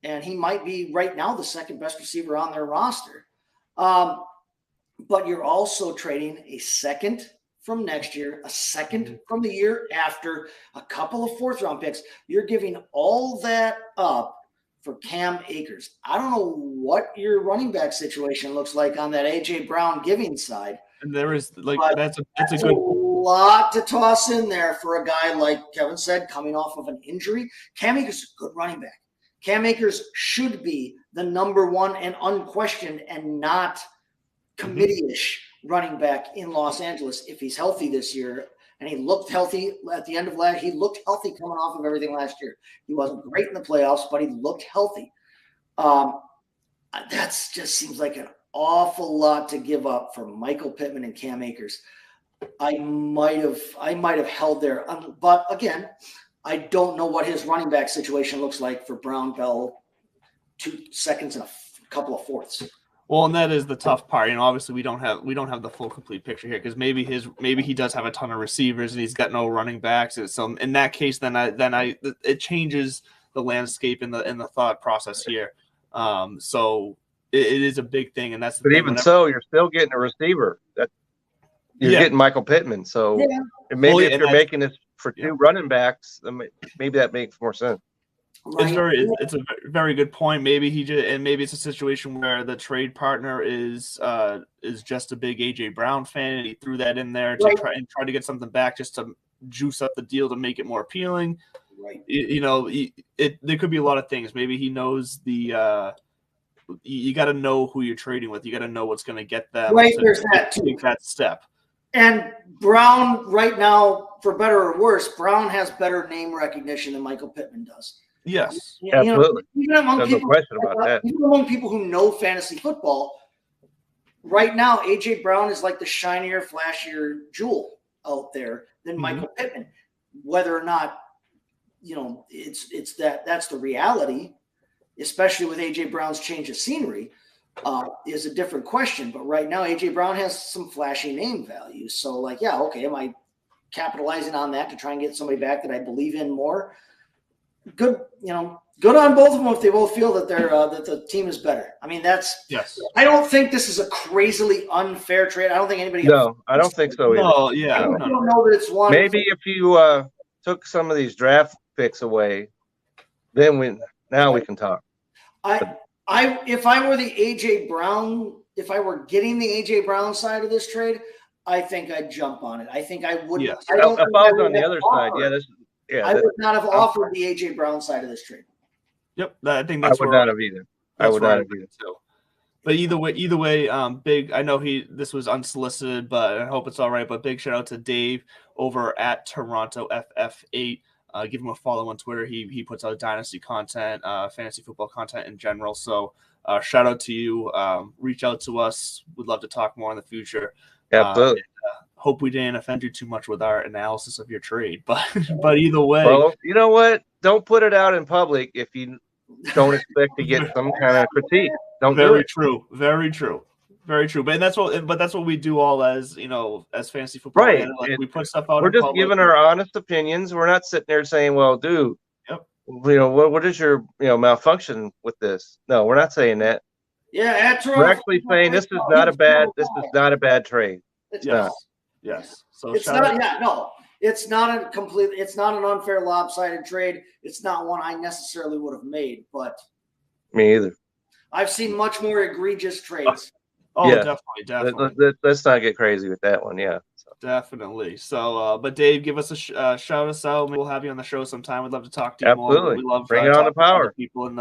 and he might be right now the 2nd best receiver on their roster. But you're also trading a 2nd from next year, a 2nd from the year after, a couple of 4th round picks. You're giving all that up for Cam Akers. I don't know what your running back situation looks like on that AJ Brown giving side. And there is that's a good lot to toss in there for a guy like Kevin said, coming off of an injury. Cam Akers is a good running back. Cam Akers should be the number 1 and unquestioned and not committee-ish running back in Los Angeles if he's healthy this year. And he looked healthy at the end of last. He looked healthy coming off of everything last year. He wasn't great in the playoffs, but he looked healthy. That just seems like an awful lot to give up for Michael Pittman and Cam Akers. I might have held there, but again, I don't know what his running back situation looks like for Brown, Bell, 2 seconds and a couple of 4ths. Well, and that is the tough part. Obviously we don't have the full complete picture here, because maybe he does have a ton of receivers and he's got no running backs. And so in that case, then it changes the landscape in the thought process here. So it is a big thing, and that's. But even so, you're still getting a receiver. You're getting Michael Pittman. So maybe if you're making this for 2 running backs, then maybe that makes more sense. Right. It's a very good point. Maybe maybe it's a situation where the trade partner is just a big AJ Brown fan, and he threw that in there to try to get something back, just to juice up the deal to make it more appealing. Right. There could be a lot of things. Maybe he knows you got to know who you're trading with. You got to know what's going to get them. Right. There's that too. Take that step. And Brown right now, for better or worse, Brown has better name recognition than Michael Pittman does. Yes, absolutely. Even among There's people, no question about that. even among people who know fantasy football, right now, AJ Brown is like the shinier, flashier jewel out there than Michael Pittman. Whether or not, it's that's the reality, especially with AJ Brown's change of scenery, is a different question. But right now, AJ Brown has some flashy name value. So, am I capitalizing on that to try and get somebody back that I believe in more? Good, Good on both of them if they both feel that they're that the team is better. I mean, Yes. I don't think this is a crazily unfair trade. I don't think anybody. No, I don't think so either. No, yeah. I No. don't know that it's one. Maybe if you took some of these draft picks away, then we can talk. If I were the AJ Brown, if I were getting the AJ Brown side of this trade, I think I'd jump on it. I think I would. Yes. I don't If think I I was would on the have other offered- side, I would not have offered the AJ Brown side of this trade. Yep. I think I that's would where not have either. I would not have either. too. But either way, big. I know this was unsolicited, but I hope it's all right. But big shout out to Dave over at Toronto FF8. Give him a follow on Twitter. He puts out dynasty content, fantasy football content in general. So shout out to you. Reach out to us. We'd love to talk more in the future. Absolutely. Hope we didn't offend you too much with our analysis of your trade, but either way. Well, you know what? Don't put it out in public if you don't expect to get some kind of critique. Don't do Very it. true. Very true. Very true. But that's what we do all as as fantasy football. Right. Like we put stuff out. We're in just public. giving our honest opinions. We're not sitting there saying, "Well, dude, Yep. what is your malfunction with this?" No, we're not saying that. Yeah, at Toronto, We're actually saying this is not a bad trade. It's Yes. Yes. So It's not. Yeah, no. It's not it's not an unfair lopsided trade. It's not one I necessarily would have made, but Me either. I've seen much more egregious trades. Oh, Yeah. definitely. Let's not get crazy with that one. Yeah. So. Definitely. So, but Dave, give us a shout us out. Maybe we'll have you on the show sometime. We'd love to talk to you more. Absolutely. We love Bring it on the power. People in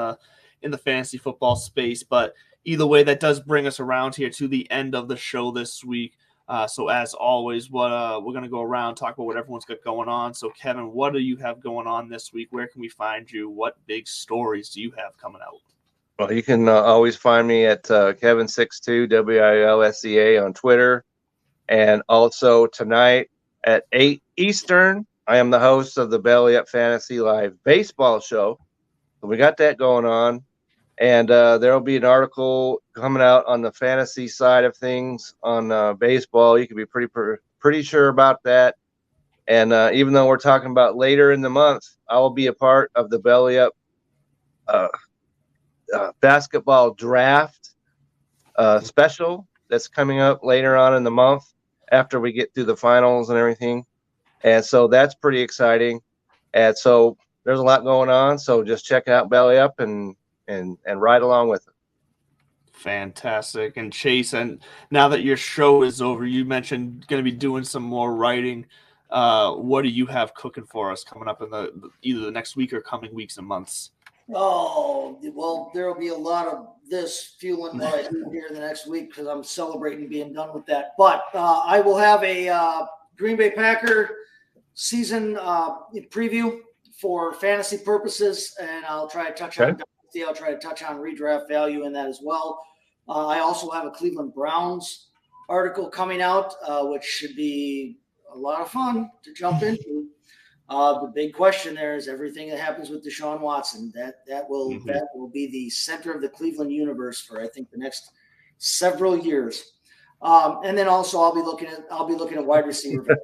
the fantasy football space. But either way, that does bring us around here to the end of the show this week. So as always, we're gonna go around talk about what everyone's got going on. So Kevin, what do you have going on this week? Where can we find you? What big stories do you have coming out? Well, you can always find me at Kevin62 WILSEA on Twitter, and also tonight at 8 Eastern, I am the host of the Belly Up Fantasy Live Baseball Show. So we got that going on. And there will be an article coming out on the fantasy side of things on baseball. You can be pretty sure about that. And even though we're talking about later in the month, I will be a part of the Belly Up basketball draft special that's coming up later on in the month after we get through the finals and everything. And so that's pretty exciting. And so there's a lot going on. So just check out Belly Up and ride along with it. Fantastic. And Chase, and now that your show is over, you mentioned going to be doing some more writing. What do you have cooking for us coming up in either the next week or coming weeks and months? Oh, well, there will be a lot of this fueling what I do here the next week because I'm celebrating being done with that. But I will have a Green Bay Packer season preview for fantasy purposes, and I'll try to touch on dynasty. I'll try to touch on redraft value in that as well. I also have a Cleveland Browns article coming out, which should be a lot of fun to jump into. The big question there is everything that happens with Deshaun Watson. That will be the center of the Cleveland universe for I think the next several years. And then also I'll be looking at wide receiver.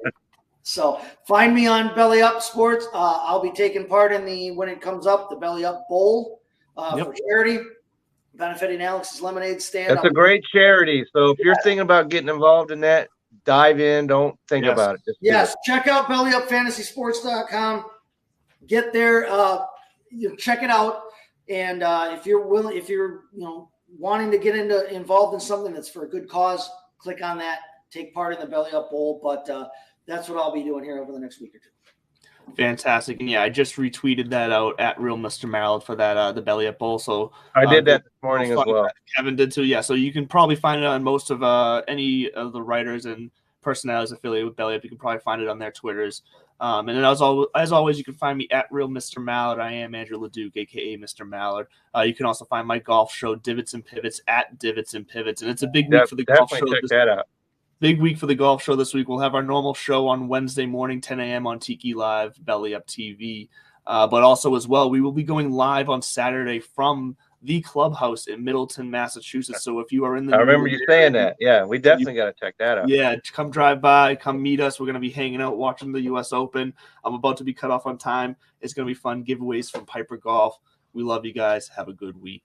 So find me on Belly Up Sports. I'll be taking part in when it comes up, the Belly Up Bowl for charity, benefiting Alex's Lemonade Stand. That's a great charity. So if you're thinking about getting involved in that, dive in. Don't think about it. Yes. Check out bellyupfantasysports.com. Get there. Check it out. And if you're willing, if you're wanting to get involved in something that's for a good cause, click on that. Take part in the Belly Up Bowl. But that's what I'll be doing here over the next week or two. Fantastic. And I just retweeted that out at Real Mr. Mallard for that the Belly Up Bowl. So I did that this morning as well. Kevin did too. Yeah. So you can probably find it on most of any of the writers and personalities affiliated with Belly Up. You can probably find it on their Twitters. And then as always, you can find me at Real Mr. Mallard. I am Andrew LeDuc, aka Mr. Mallard. You can also find my golf show, Divots and Pivots, at Divots and Pivots. And it's a big week for the golf show. Definitely check that out. Big week for the golf show this week. We'll have our normal show on Wednesday morning, 10 a.m. on Tiki Live, Belly Up TV. But also as well, we will be going live on Saturday from the clubhouse in Middleton, Massachusetts. So if you are in the I remember you saying that. Yeah, we definitely got to check that out. Yeah, come drive by, come meet us. We're going to be hanging out, watching the U.S. Open. I'm about to be cut off on time. It's going to be fun. Giveaways from Piper Golf. We love you guys. Have a good week.